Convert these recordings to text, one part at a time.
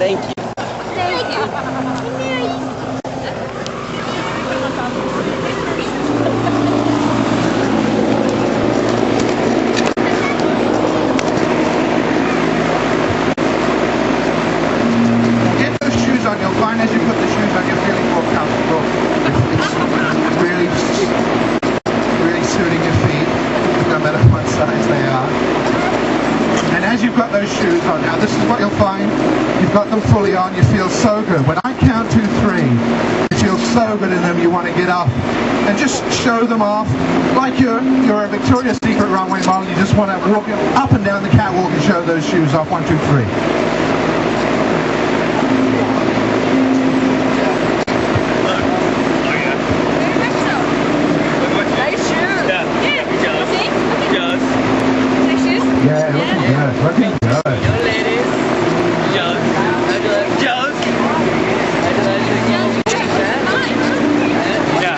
Thank you. Thank you. Get those shoes on. You'll find as you put the shoes on, you're feeling more comfortable. It's really suiting your feet, no matter what size they are. And as you've got those shoes on, now this is what you'll find. You've got them fully on, you feel so good. When I count to 3, you feel so good in them, you want to get up and just show them off. Like you're a Victoria's Secret runway model, you just want to walk up and down the catwalk and show those shoes off. 1, 2, 3. Yeah, looking good. Yo, ladies. Jones. Jones. Yeah.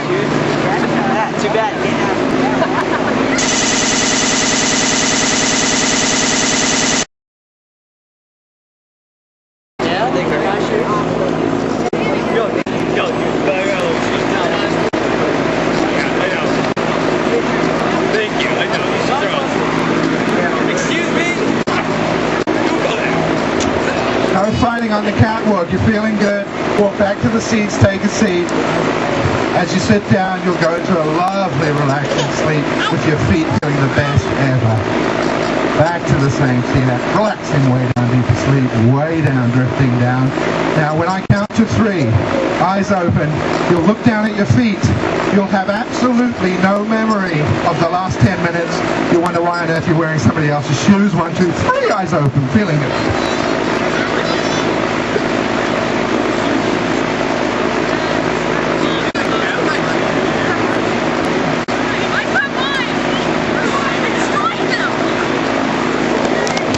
Too bad. Yeah, they got my shoes. Yo, thank you. I know. You should throw. Excuse me? No fighting on the catwalk. You're feeling good. Walk back to the seats. Take a seat. As you sit down, you'll go into a lovely, relaxing sleep with your feet feeling the best ever. Back to the same seat. Relaxing way down, deep asleep. Way down, drifting down. Now, when I count to 3, eyes open, you'll look down at your feet. You'll have absolutely no memory of the last 10 minutes. You'll wonder why on earth you're wearing somebody else's shoes. 1, 2, 3, eyes open, feeling it.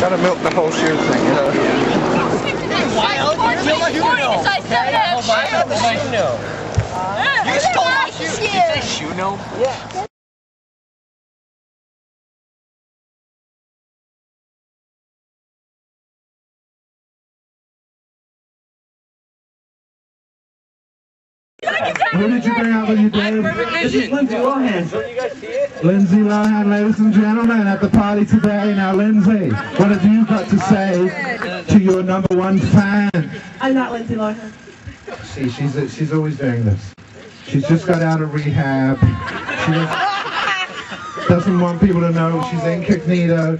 Gotta milk the whole shoe thing, you know. Wild. You're like Shuno. I have Shuno. You stole my shoe. Did you say Shuno? Yeah. Who did you bring out with you, Dave? This is Lindsay Lohan. So you guys see it? Lindsay Lohan, ladies and gentlemen, at the party today. Now, Lindsay, what have you got to say to your #1 fan? I'm not Lindsay Lohan. See, she's always doing this. She's just got out of rehab. She doesn't want people to know she's incognito.